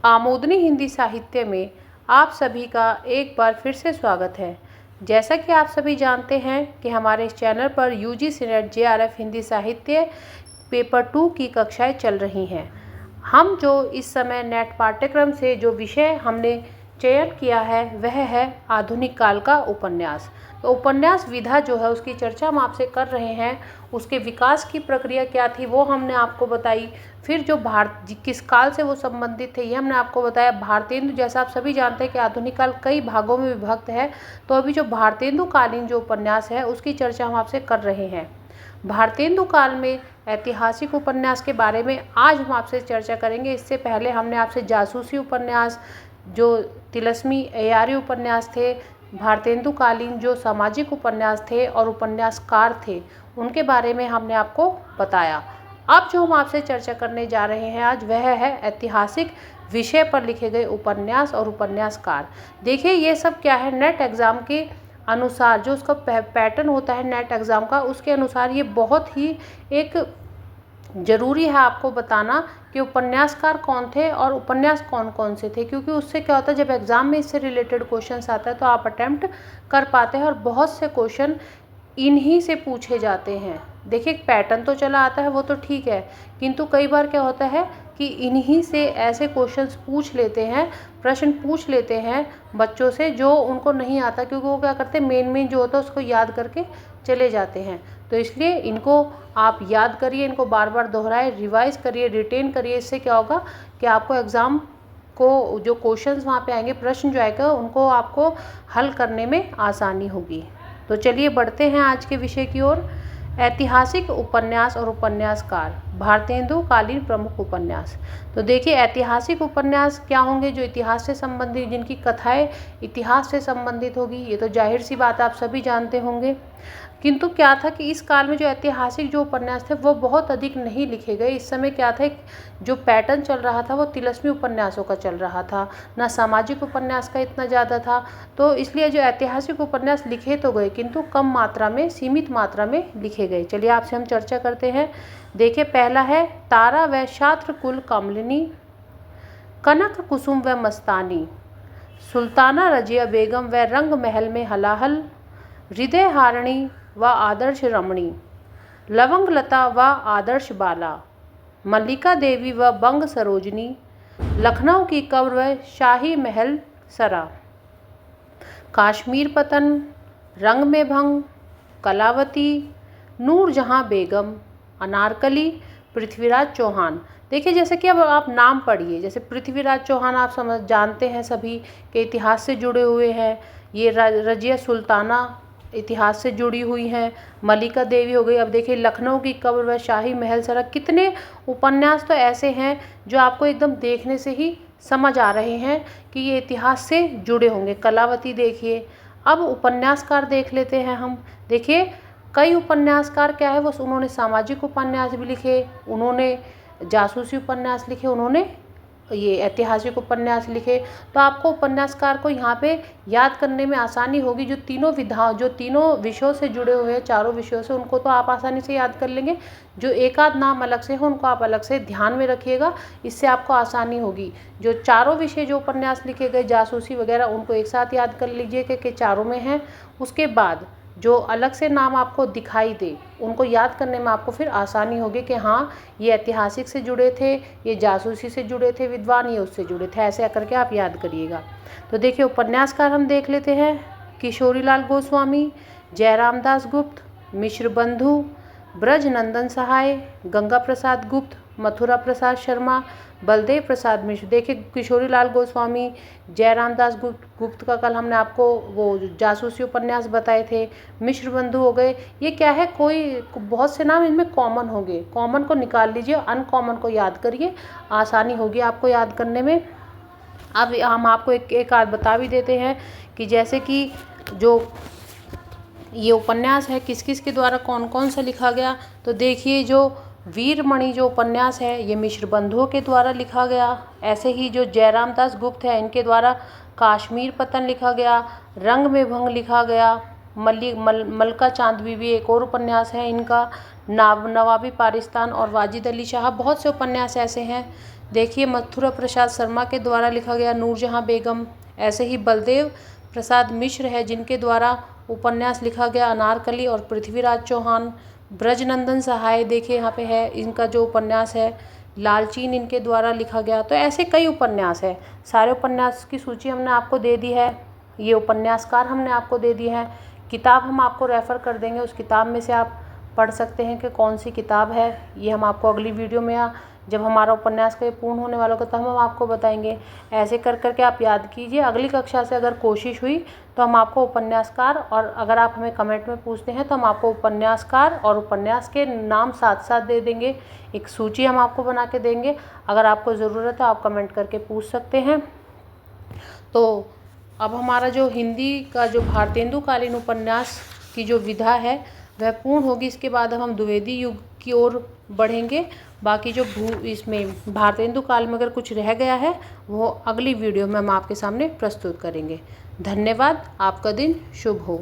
आमोदनी हिंदी साहित्य में आप सभी का एक बार फिर से स्वागत है। जैसा कि आप सभी जानते हैं कि हमारे इस चैनल पर यूजीसी नेट जेआरएफ हिंदी साहित्य पेपर 2 की कक्षाएं चल रही हैं। हम जो इस समय नेट पाठ्यक्रम से जो विषय हमने चयन किया है वह है आधुनिक काल का उपन्यास। तो उपन्यास विधा जो है उसकी चर्चा हम आपसे कर रहे हैं। उसके विकास की प्रक्रिया क्या थी वो हमने आपको बताई। फिर जो किस काल से वो संबंधित थे ये हमने आपको बताया। भारतेंदु, जैसा आप सभी जानते हैं कि आधुनिक काल कई भागों में विभक्त है, तो अभी जो भारतेंदु कालीन जो उपन्यास है उसकी चर्चा हम आपसे कर रहे हैं। भारतेंदु काल में ऐतिहासिक उपन्यास के बारे में आज हम आपसे चर्चा करेंगे। इससे पहले हमने आपसे जासूसी उपन्यास, जो तिलस्मी अय्यारी उपन्यास थे, भारतेंदु कालीन जो सामाजिक उपन्यास थे और उपन्यासकार थे, उनके बारे में हमने आपको बताया। अब जो हम आपसे चर्चा करने जा रहे हैं आज वह है ऐतिहासिक विषय पर लिखे गए उपन्यास और उपन्यासकार। देखिए ये सब क्या है, नेट एग्ज़ाम के अनुसार जो उसका पैटर्न होता है नेट एग्ज़ाम का, उसके अनुसार ये बहुत ही एक ज़रूरी है आपको बताना कि उपन्यासकार कौन थे और उपन्यास कौन कौन से थे, क्योंकि उससे क्या होता है जब एग्ज़ाम में इससे रिलेटेड क्वेश्चंस आता है तो आप अटेम्प्ट कर पाते हैं और बहुत से क्वेश्चन इन्हीं से पूछे जाते हैं। देखिए पैटर्न तो चला आता है वो तो ठीक है, किंतु कई बार क्या होता है कि इन्हीं से ऐसे क्वेश्चंस पूछ लेते हैं, प्रश्न पूछ लेते हैं बच्चों से जो उनको नहीं आता, क्योंकि वो क्या करते हैं मेन जो होता है उसको याद करके चले जाते हैं। तो इसलिए इनको आप याद करिए, इनको बार बार दोहराए, रिवाइज करिए, रिटेन करिए। इससे क्या होगा कि आपको एग्ज़ाम को जो क्वेश्चंस वहाँ पे आएंगे, प्रश्न जो आएगा उनको आपको हल करने में आसानी होगी। तो चलिए बढ़ते हैं आज के विषय की ओर। ऐतिहासिक उपन्यास और उपन्यासकार, भारतेंदु कालीन प्रमुख उपन्यास। तो देखिए ऐतिहासिक उपन्यास क्या होंगे, जो इतिहास से संबंधित, जिनकी कथाएं इतिहास से संबंधित होगी। ये तो जाहिर सी बात आप सभी जानते होंगे। किंतु क्या था कि इस काल में जो ऐतिहासिक जो उपन्यास थे वो बहुत अधिक नहीं लिखे गए। इस समय क्या था, जो पैटर्न चल रहा था वो तिलस्मी उपन्यासों का चल रहा था, ना सामाजिक उपन्यास का इतना ज़्यादा था। तो इसलिए जो ऐतिहासिक उपन्यास लिखे तो गए किंतु कम मात्रा में, सीमित मात्रा में लिखे गए। चलिए आपसे हम चर्चा करते हैं। देखिए पहला है तारा व छात्र कुल कमलिनी, कनक कुसुम व मस्तानी, सुल्ताना रजिया बेगम व रंग महल में हलाहल, हृदय हारिणी व आदर्श रमणी, लवंग लता व आदर्श बाला, मल्लिका देवी व बंग सरोजनी, लखनऊ की कब्र व शाही महल सरा, काश्मीर पतन, रंग में भंग, कलावती, नूरजहां बेगम, अनारकली, पृथ्वीराज चौहान। देखिए जैसे कि अब आप नाम पढ़िए, जैसे पृथ्वीराज चौहान आप समझ जानते हैं सभी के इतिहास से जुड़े हुए हैं। ये रजिया सुल्ताना इतिहास से जुड़ी हुई हैं। मल्लिका देवी हो गई। अब देखिए लखनऊ की कब्र व शाही महल सरा, कितने उपन्यास तो ऐसे हैं जो आपको एकदम देखने से ही समझ आ रहे हैं कि ये इतिहास से जुड़े होंगे। कलावती देखिए। अब उपन्यासकार देख लेते हैं हम। देखिए कई उपन्यासकार क्या है, वो उन्होंने सामाजिक उपन्यास भी लिखे, उन्होंने जासूसी उपन्यास लिखे, उन्होंने ये ऐतिहासिक उपन्यास लिखे। तो आपको उपन्यासकार को यहाँ पे याद करने में आसानी होगी। जो तीनों विधाओं, जो तीनों विषयों से जुड़े हुए हैं, चारों विषयों से, उनको तो आप आसानी से याद कर लेंगे। जो एक आध नाम अलग से हो उनको आप अलग से ध्यान में रखिएगा, इससे आपको आसानी होगी। जो चारों विषय जो उपन्यास लिखे गए, जासूसी वगैरह, उनको एक साथ याद कर लीजिए कि चारों में हैं। उसके बाद जो अलग से नाम आपको दिखाई दे उनको याद करने में आपको फिर आसानी होगी कि हाँ ये ऐतिहासिक से जुड़े थे, ये जासूसी से जुड़े थे विद्वान, ये उससे जुड़े थे, ऐसे करके आप याद करिएगा। तो देखिए उपन्यासकार हम देख लेते हैं। किशोरीलाल गोस्वामी, जयराम दास गुप्त, मिश्र बंधु, ब्रज नंदन सहाय, गंगा प्रसाद गुप्त, मथुरा प्रसाद शर्मा, बलदेव प्रसाद मिश्र। देखिए किशोरीलाल गोस्वामी, जयराम दास गुप्त का कल हमने आपको वो जासूसी उपन्यास बताए थे। मिश्र बंधु हो गए। ये क्या है, कोई बहुत से नाम इनमें कॉमन होंगे, कॉमन को निकाल लीजिए, अनकॉमन को याद करिए, आसानी होगी आपको याद करने में। अब हम आपको एक आध बता भी देते हैं कि जैसे कि जो ये उपन्यास है किस किस के द्वारा कौन कौन सा लिखा गया। तो देखिए जो वीरमणि जो उपन्यास है ये मिश्र बंधुओं के द्वारा लिखा गया। ऐसे ही जो जयराम दास गुप्त है इनके द्वारा काश्मीर पतन लिखा गया, रंग में भंग लिखा गया, मलका चांद बीबी एक और उपन्यास है इनका, नवाबी पारिस्तान और वाजिद अली शाह। बहुत से उपन्यास ऐसे हैं देखिए मथुरा प्रसाद शर्मा के द्वारा लिखा गया नूरजहाँ बेगम। ऐसे ही बलदेव प्रसाद मिश्र है जिनके द्वारा उपन्यास लिखा गया अनारकली और पृथ्वीराज चौहान। ब्रजनंदन सहाय देखिए यहाँ पे है, इनका जो उपन्यास है लालचीन इनके द्वारा लिखा गया। तो ऐसे कई उपन्यास है, सारे उपन्यास की सूची हमने आपको दे दी है, ये उपन्यासकार हमने आपको दे दिए हैं। किताब हम आपको रेफ़र कर देंगे, उस किताब में से आप पढ़ सकते हैं कि कौन सी किताब है। ये हम आपको अगली वीडियो में या जब हमारा उपन्यास का पूर्ण होने वाला होगा तो हम आपको बताएंगे। ऐसे कर करके आप याद कीजिए, अगली कक्षा से अगर कोशिश हुई तो हम आपको उपन्यासकार, और अगर आप हमें कमेंट में पूछते हैं तो हम आपको उपन्यासकार और उपन्यास के नाम साथ साथ दे देंगे, एक सूची हम आपको बना के देंगे। अगर आपको ज़रूरत है आप कमेंट करके पूछ सकते हैं। तो अब हमारा जो हिंदी का जो भारतेंदु कालीन उपन्यास की जो विधा है वह पूर्ण होगी। इसके बाद हम द्विवेदी युग की ओर बढ़ेंगे। बाकी जो इसमें भारतेंदु काल में अगर कुछ रह गया है वो अगली वीडियो में हम आपके सामने प्रस्तुत करेंगे। धन्यवाद। आपका दिन शुभ हो।